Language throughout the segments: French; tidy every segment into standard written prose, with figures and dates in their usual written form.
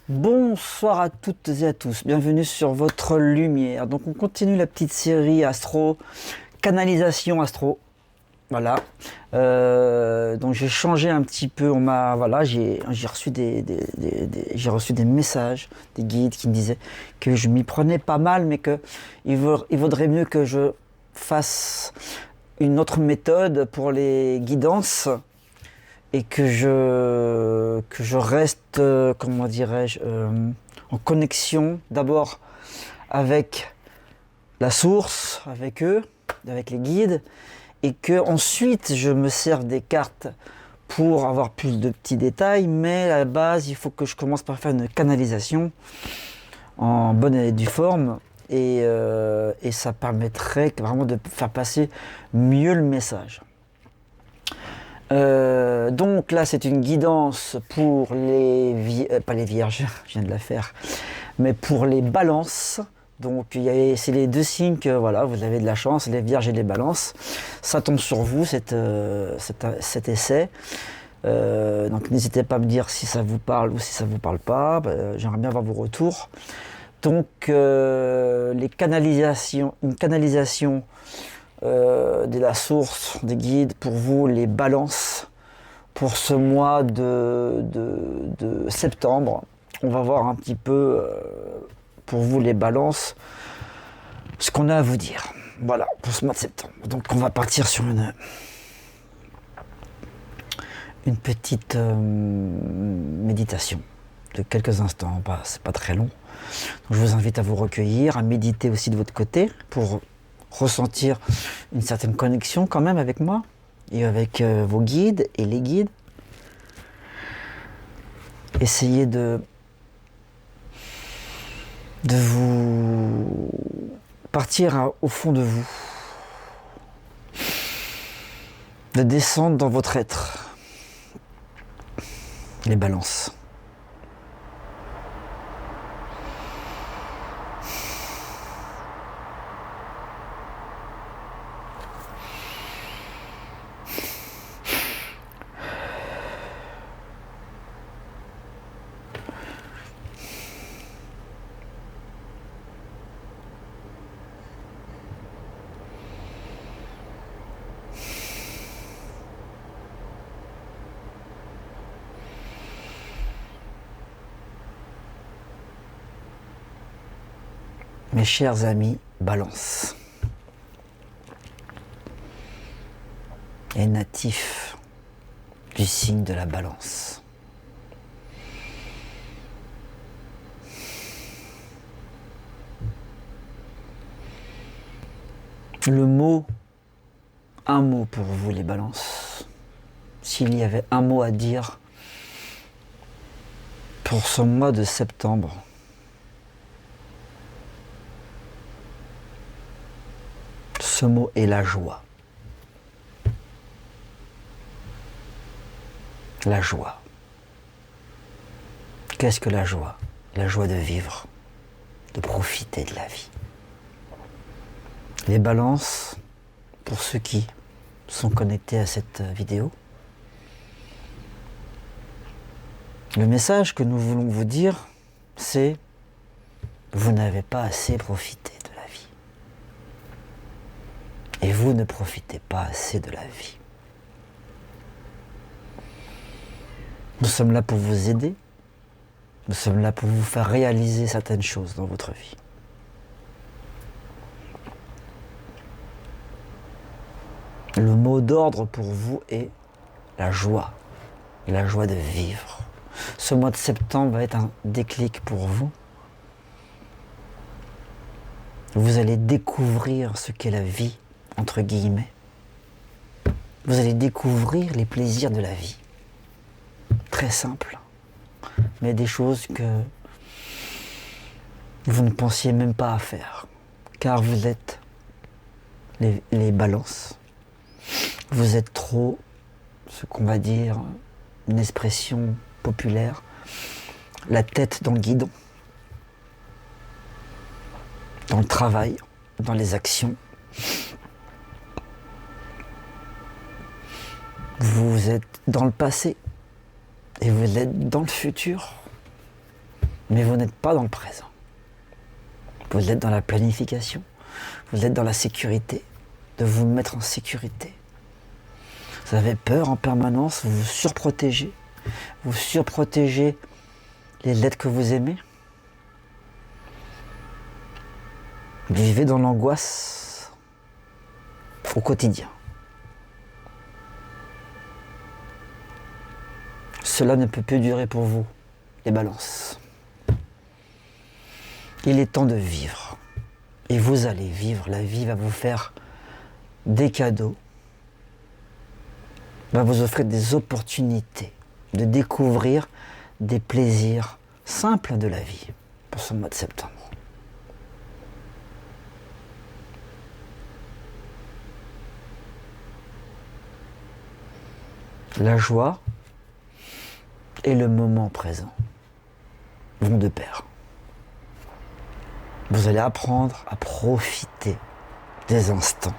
Bonsoir à toutes et à tous, bienvenue sur votre lumière. Donc on continue la petite série astro, canalisation astro. Voilà. Donc j'ai changé un petit peu. J'ai reçu j'ai reçu des messages, des guides qui me disaient que je m'y prenais pas mal, mais que il vaudrait mieux que je fasse une autre méthode pour les guidances et que je reste, comment dirais-je, en connexion d'abord avec la source, avec eux, avec les guides, et que ensuite je me serve des cartes pour avoir plus de petits détails, mais à la base il faut que je commence par faire une canalisation en bonne et due forme, et ça permettrait vraiment de faire passer mieux le message. Donc là, c'est une guidance pour pas les vierges, je viens de la faire, mais pour les balances. Donc c'est les deux signes que voilà, vous avez de la chance, les vierges et les balances. Ça tombe sur vous, cet essai. Donc n'hésitez pas à me dire si ça vous parle ou si ça vous parle pas. J'aimerais bien avoir vos retours. Donc une canalisation de la source, des guides pour vous, les balances pour ce mois de septembre. On va voir un petit peu pour vous les balances ce qu'on a à vous dire. Voilà, pour ce mois de septembre. Donc on va partir sur une petite méditation de quelques instants, c'est pas très long. Donc, je vous invite à vous recueillir, à méditer aussi de votre côté pour ressentir une certaine connexion quand même avec moi et avec vos guides et les guides. Essayez de vous partir au fond de vous, de descendre dans votre être, les balances. Mes chers amis, balance. Et natifs du signe de la balance. Un mot pour vous les balances. S'il y avait un mot à dire pour ce mois de septembre, ce mot est la joie. La joie. Qu'est-ce que la joie? La joie de vivre, de profiter de la vie. Les balances, pour ceux qui sont connectés à cette vidéo, le message que nous voulons vous dire, c'est: vous n'avez pas assez profité de la vie. Et vous ne profitez pas assez de la vie. Nous sommes là pour vous aider. Nous sommes là pour vous faire réaliser certaines choses dans votre vie. Le mot d'ordre pour vous est la joie de vivre. Ce mois de septembre va être un déclic pour vous. Vous allez découvrir ce qu'est la vie, entre guillemets. Vous allez découvrir les plaisirs de la vie. Très simple, mais des choses que vous ne pensiez même pas à faire, car vous êtes les balances. Vous êtes trop, ce qu'on va dire, une expression populaire, la tête dans le guidon, dans le travail, dans les actions. Vous êtes dans le passé et vous êtes dans le futur. Mais vous n'êtes pas dans le présent. Vous êtes dans la planification, vous êtes dans la sécurité, de vous mettre en sécurité. Vous avez peur en permanence, vous vous surprotégez les êtres que vous aimez. Vous vivez dans l'angoisse au quotidien. Cela ne peut plus durer pour vous, les balances. Il est temps de vivre. Et vous allez vivre. La vie va vous faire des cadeaux, va vous offrir des opportunités de découvrir des plaisirs simples de la vie pour ce mois de septembre. La joie et le moment présent vont de pair. Vous allez apprendre à profiter des instants,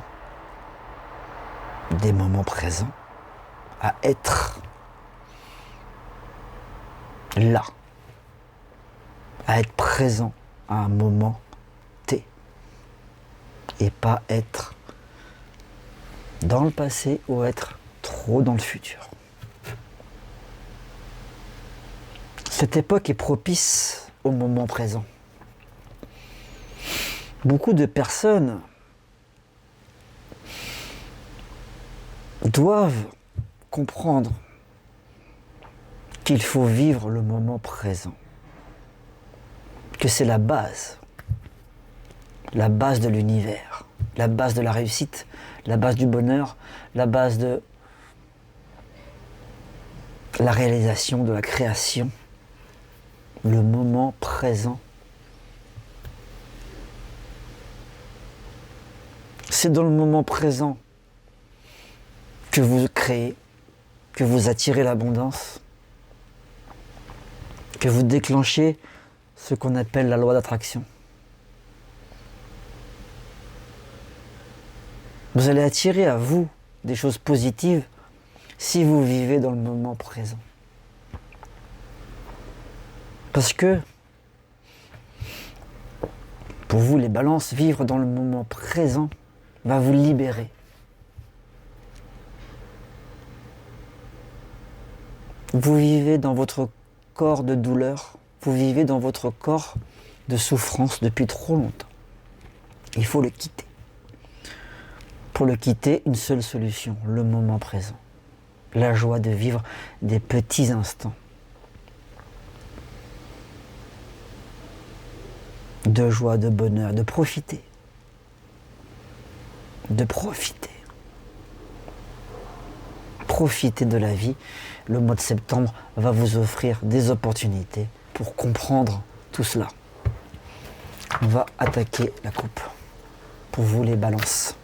des moments présents, à être là, à être présent à un moment T et pas être dans le passé ou être trop dans le futur. Cette époque est propice au moment présent. Beaucoup de personnes doivent comprendre qu'il faut vivre le moment présent, que c'est la base de l'univers, la base de la réussite, la base du bonheur, la base de la réalisation, de la création, le moment présent. C'est dans le moment présent que vous créez, que vous attirez l'abondance, que vous déclenchez ce qu'on appelle la loi d'attraction. Vous allez attirer à vous des choses positives si vous vivez dans le moment présent. Parce que, pour vous les balances, vivre dans le moment présent va vous libérer. Vous vivez dans votre corps de douleur, vous vivez dans votre corps de souffrance depuis trop longtemps. Il faut le quitter. Pour le quitter, une seule solution, le moment présent. La joie de vivre des petits instants. De joie, de bonheur, de profiter. De profiter. Profitez de la vie. Le mois de septembre va vous offrir des opportunités pour comprendre tout cela. On va attaquer la coupe. Pour vous les balances.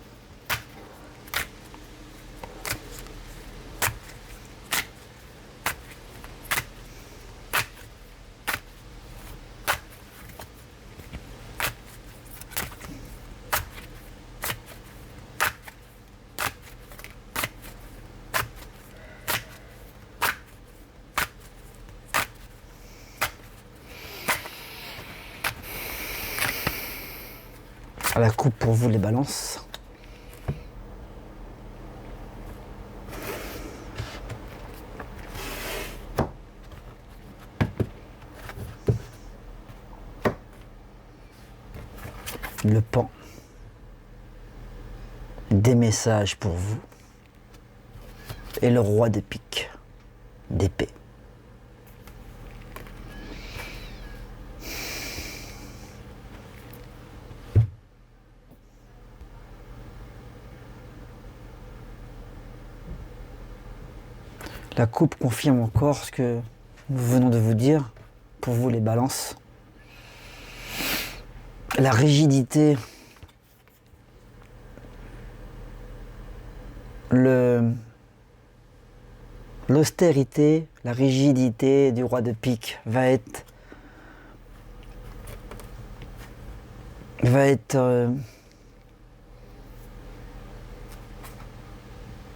À la coupe pour vous les balances. Le pan. Des messages pour vous. Et le roi de pique. D'épée. La coupe confirme encore ce que nous venons de vous dire, pour vous les balances. La rigidité, l'austérité, la rigidité du roi de pique va être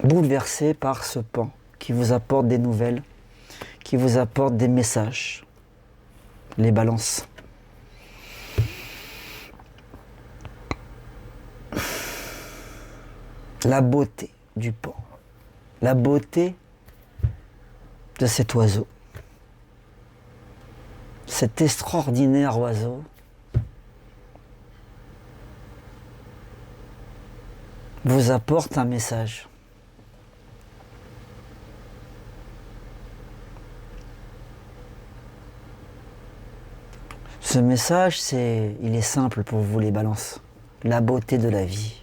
bouleversée par ce pan qui vous apporte des nouvelles, qui vous apporte des messages. les balances. La beauté du pan, la beauté de cet oiseau, cet extraordinaire oiseau vous apporte un message. Ce message, il est simple pour vous les balances. La beauté de la vie.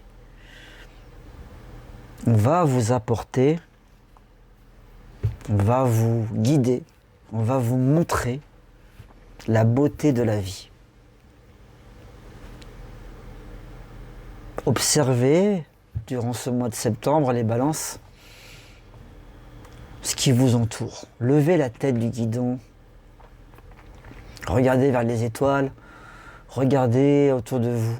On va vous apporter, on va vous guider, on va vous montrer la beauté de la vie. Observez durant ce mois de septembre les balances, ce qui vous entoure. Levez la tête du guidon, regardez vers les étoiles, regardez autour de vous.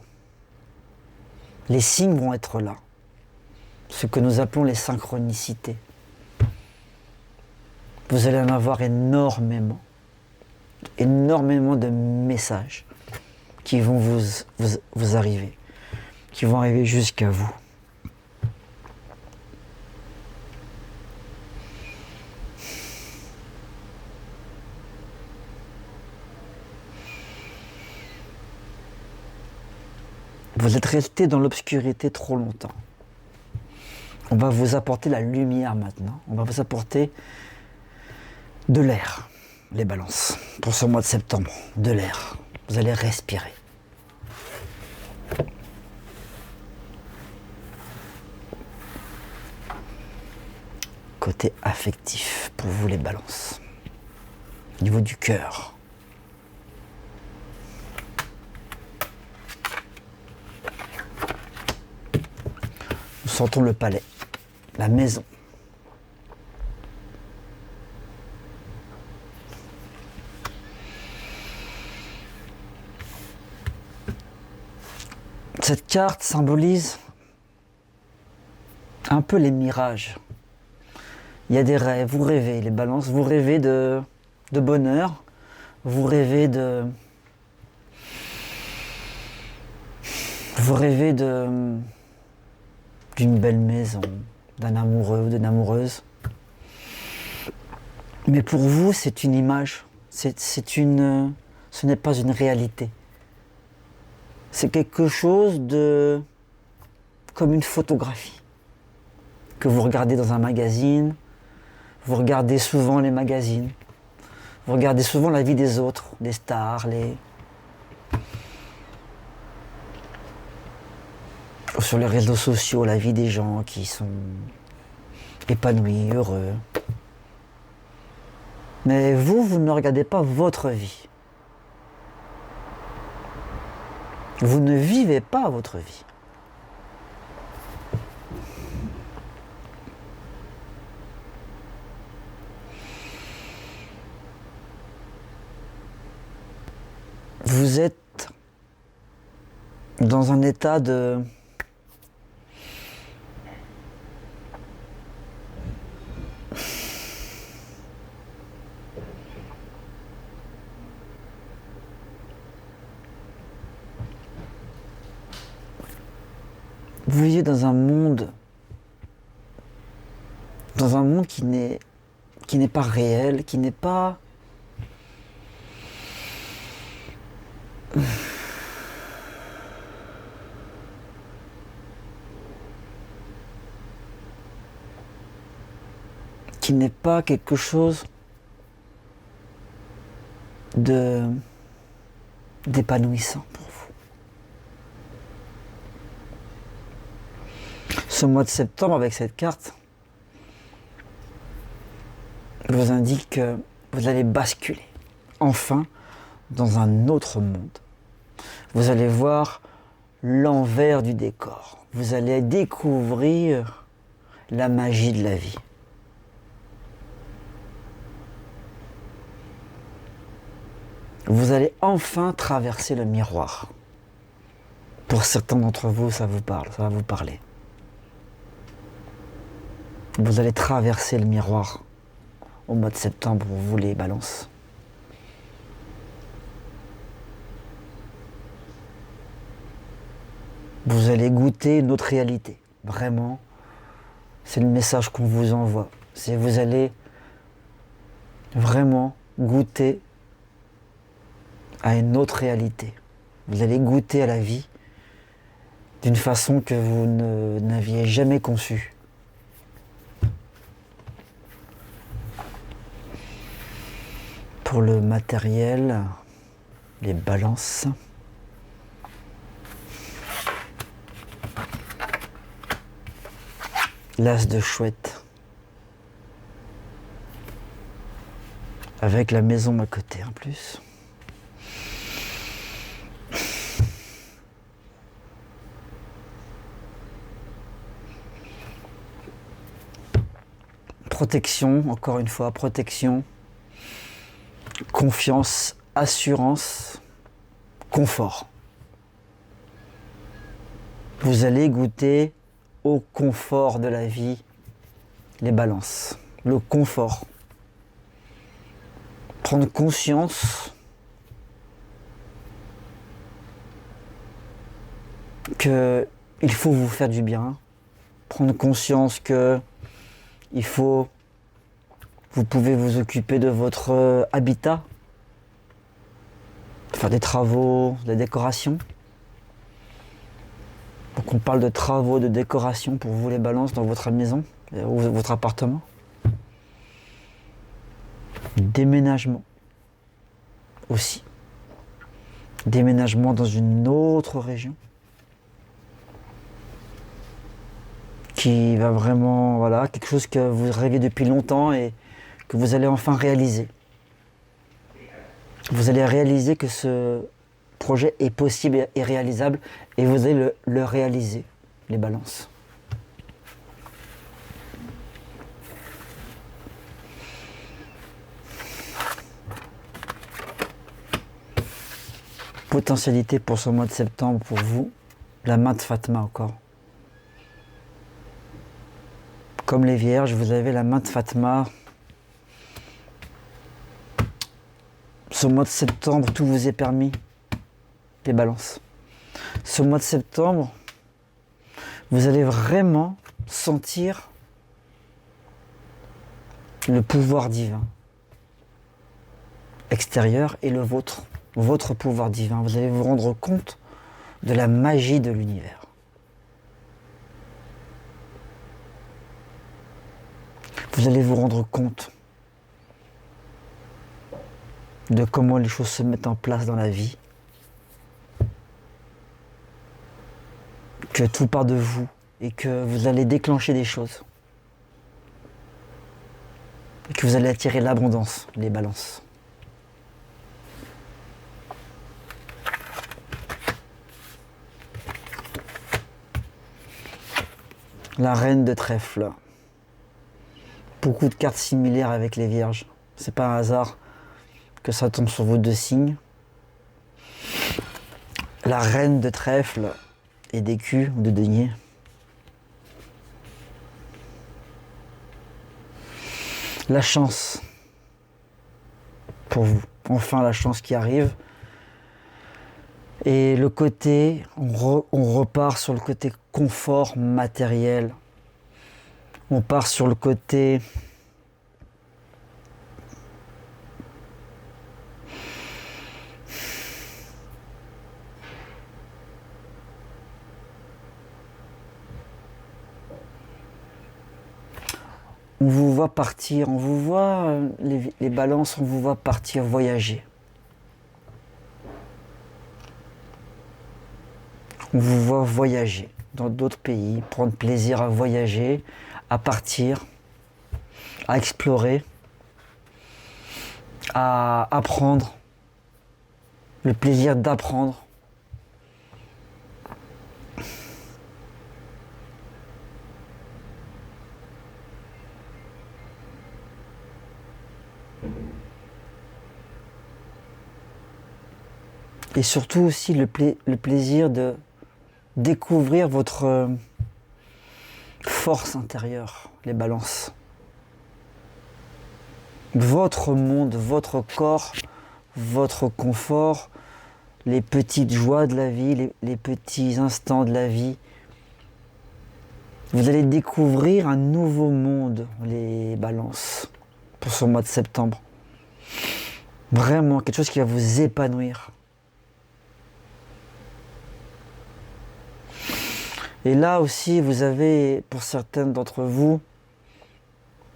Les signes vont être là, ce que nous appelons les synchronicités. Vous allez en avoir énormément, énormément de messages qui vont vous arriver, qui vont arriver jusqu'à vous. Vous êtes resté dans l'obscurité trop longtemps. On va vous apporter la lumière maintenant. On va vous apporter de l'air, les balances, pour ce mois de septembre. De l'air. Vous allez respirer. Côté affectif, pour vous les balances. Au niveau du cœur. Nous sentons le palais, la maison. Cette carte symbolise un peu les mirages. Il y a des rêves, vous rêvez, les balances, vous rêvez de bonheur, vous rêvez d'une belle maison, d'un amoureux ou d'une amoureuse. Mais pour vous, c'est une image, ce n'est pas une réalité. C'est quelque chose comme une photographie que vous regardez dans un magazine. Vous regardez souvent les magazines. Vous regardez souvent la vie des autres, des stars, sur les réseaux sociaux, la vie des gens qui sont épanouis, heureux. Mais vous ne regardez pas votre vie. Vous ne vivez pas votre vie. Vous êtes dans un état de vous vivez dans un monde qui n'est pas réel, qui n'est pas quelque chose d'épanouissant pour vous. Ce mois de septembre, avec cette carte, vous indique que vous allez basculer, enfin, dans un autre monde. Vous allez voir l'envers du décor. Vous allez découvrir la magie de la vie. Vous allez enfin traverser le miroir. Pour certains d'entre vous, ça va vous parler. Vous allez traverser le miroir au mois de septembre, vous les balances. Vous allez goûter une autre réalité. Vraiment, c'est le message qu'on vous envoie. C'est vous allez vraiment goûter à une autre réalité. Vous allez goûter à la vie d'une façon que vous n'aviez jamais conçue. Pour le matériel, les balances. L'as de chouette. Avec la maison à côté en plus. Protection, encore une fois, protection, confiance, assurance, confort. Vous allez goûter au confort de la vie, les balances, le confort. Prendre conscience que il faut vous faire du bien, prendre conscience que vous pouvez vous occuper de votre habitat, faire des travaux, des décorations. Donc on parle de travaux de décoration pour vous les balances dans votre maison ou votre appartement. Déménagement aussi. Déménagement dans une autre région. Qui va vraiment, voilà, quelque chose que vous rêviez depuis longtemps et que vous allez enfin réaliser. Vous allez réaliser que ce projet est possible et réalisable et vous allez le réaliser, les balances. Potentialité pour ce mois de septembre pour vous, la main de Fatma encore. Comme les vierges, vous avez la main de Fatma. Ce mois de septembre, tout vous est permis. Les balances. Ce mois de septembre, vous allez vraiment sentir le pouvoir divin extérieur et le vôtre, votre pouvoir divin. Vous allez vous rendre compte de la magie de l'univers. Vous allez vous rendre compte de comment les choses se mettent en place dans la vie. Que tout part de vous et que vous allez déclencher des choses. Et que vous allez attirer l'abondance, les balances. La reine de trèfle. Beaucoup de cartes similaires avec les vierges. C'est pas un hasard que ça tombe sur vos deux signes. La reine de trèfle et d'écus ou de denier. La chance pour vous. Enfin la chance qui arrive. Et le côté, on repart sur le côté confort matériel. On part sur le côté on vous voit partir, on vous voit, les balances, on vous voit partir voyager. On vous voit voyager dans d'autres pays, prendre plaisir à voyager, à partir, à explorer, à apprendre, le plaisir d'apprendre. Et surtout aussi le plaisir de découvrir votre force intérieure, les balances. Votre monde, votre corps, votre confort, les petites joies de la vie, les petits instants de la vie. Vous allez découvrir un nouveau monde, les balances, pour ce mois de septembre. Vraiment, quelque chose qui va vous épanouir. Et là aussi, vous avez, pour certaines d'entre vous,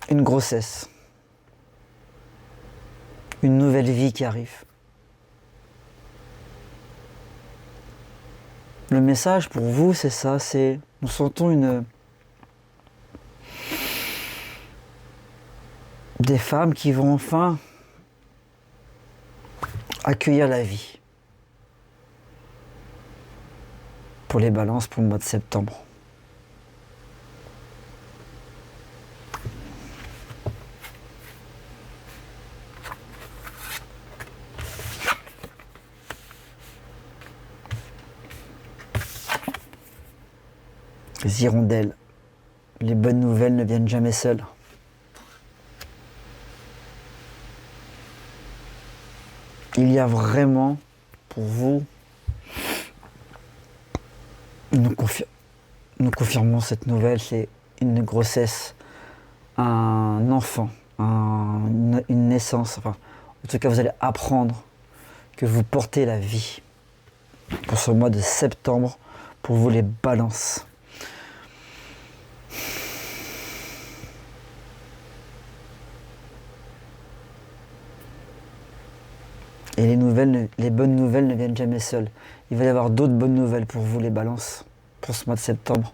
une grossesse. Une nouvelle vie qui arrive. Le message pour vous, c'est ça, c'est nous sentons des femmes qui vont enfin accueillir la vie. Pour les balances pour le mois de septembre. Les hirondelles, les bonnes nouvelles ne viennent jamais seules. Il y a vraiment pour vous, nous confirmons cette nouvelle, c'est une grossesse, un enfant, une naissance. Enfin, en tout cas, vous allez apprendre que vous portez la vie pour ce mois de septembre, pour vous les balances. Et les bonnes nouvelles ne viennent jamais seules. Il va y avoir d'autres bonnes nouvelles pour vous les balances, pour ce mois de septembre.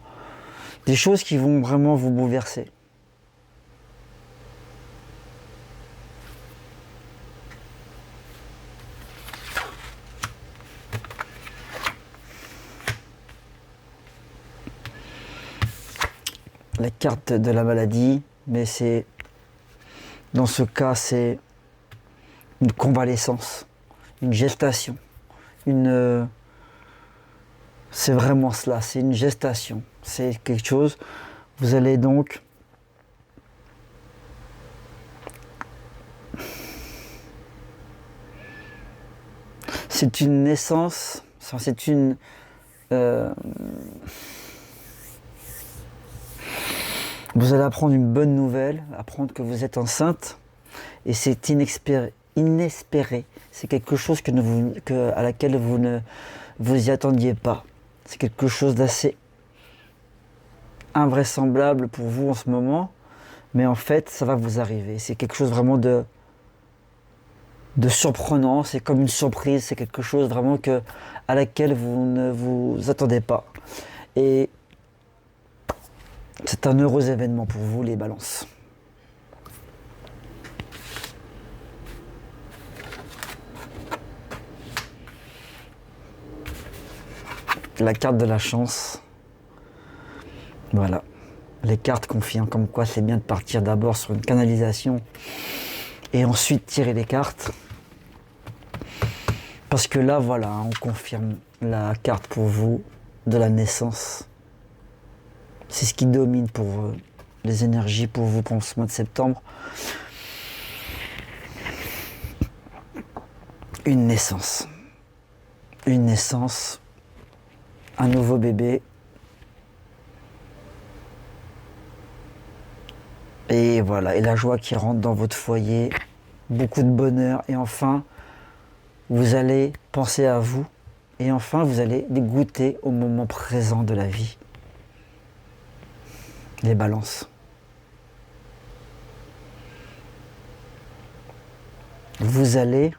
Des choses qui vont vraiment vous bouleverser. La carte de la maladie, mais dans ce cas, c'est une convalescence, une gestation, c'est vraiment cela, c'est une gestation, c'est quelque chose, vous allez donc c'est une naissance, c'est une vous allez apprendre une bonne nouvelle, apprendre que vous êtes enceinte, et c'est inespéré. C'est quelque chose à laquelle vous ne vous y attendiez pas. C'est quelque chose d'assez invraisemblable pour vous en ce moment, mais en fait, ça va vous arriver. C'est quelque chose vraiment de surprenant, c'est comme une surprise, c'est quelque chose vraiment à laquelle vous ne vous attendez pas. Et c'est un heureux événement pour vous, les balances. La carte de la chance. Voilà. Les cartes confirment comme quoi c'est bien de partir d'abord sur une canalisation et ensuite tirer les cartes. Parce que là, voilà, on confirme la carte pour vous de la naissance. C'est ce qui domine pour les énergies pour vous pour ce mois de septembre. Une naissance. Une naissance. Un nouveau bébé. Et voilà, et la joie qui rentre dans votre foyer. Beaucoup de bonheur. Et enfin, vous allez penser à vous. Et enfin, vous allez goûter au moment présent de la vie. Les balances. Vous allez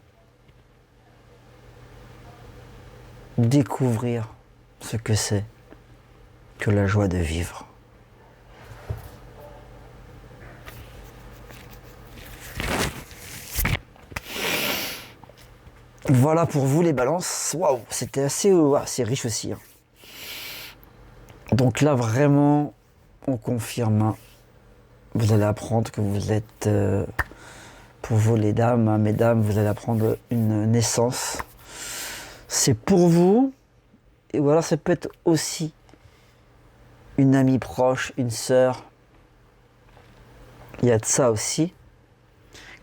découvrir ce que c'est que la joie de vivre. Voilà pour vous les balances. Waouh, c'était assez riche aussi. Hein. Donc là vraiment, on confirme. Hein. Vous allez apprendre que vous êtes, pour vous les dames, hein, mesdames, vous allez apprendre une naissance. C'est pour vous. Et voilà, ça peut être aussi une amie proche, une sœur. Il y a de ça aussi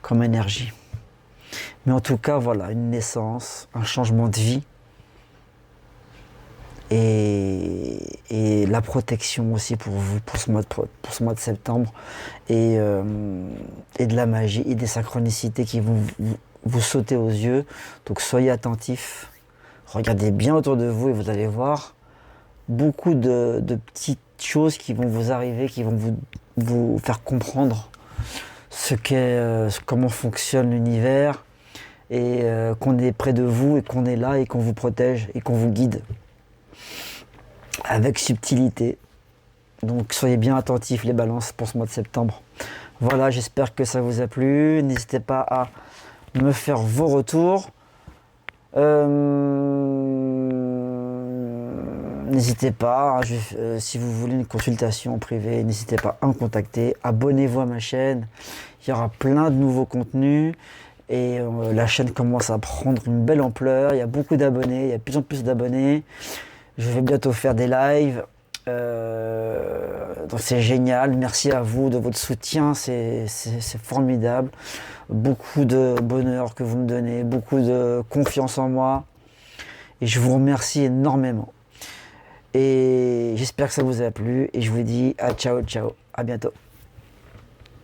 comme énergie. Mais en tout cas, voilà, une naissance, un changement de vie. et la protection aussi pour vous, pour ce mois de septembre, et de la magie et des synchronicités qui vont vous sauter aux yeux. Donc soyez attentifs, regardez bien autour de vous et vous allez voir beaucoup de petites choses qui vont vous arriver, qui vont vous faire comprendre comment fonctionne l'univers, et qu'on est près de vous et qu'on est là et qu'on vous protège et qu'on vous guide avec subtilité. Donc soyez bien attentifs les balances pour ce mois de septembre. Voilà, j'espère que ça vous a plu. N'hésitez pas à me faire vos retours. N'hésitez pas, si vous voulez une consultation privée, n'hésitez pas à me contacter. Abonnez-vous à ma chaîne, il y aura plein de nouveaux contenus. Et la chaîne commence à prendre une belle ampleur, il y a beaucoup d'abonnés, il y a de plus en plus d'abonnés. Je vais bientôt faire des lives, donc c'est génial. Merci à vous de votre soutien, c'est formidable. Beaucoup de bonheur que vous me donnez, beaucoup de confiance en moi. Et je vous remercie énormément. Et j'espère que ça vous a plu. Et je vous dis à ciao, ciao, à bientôt.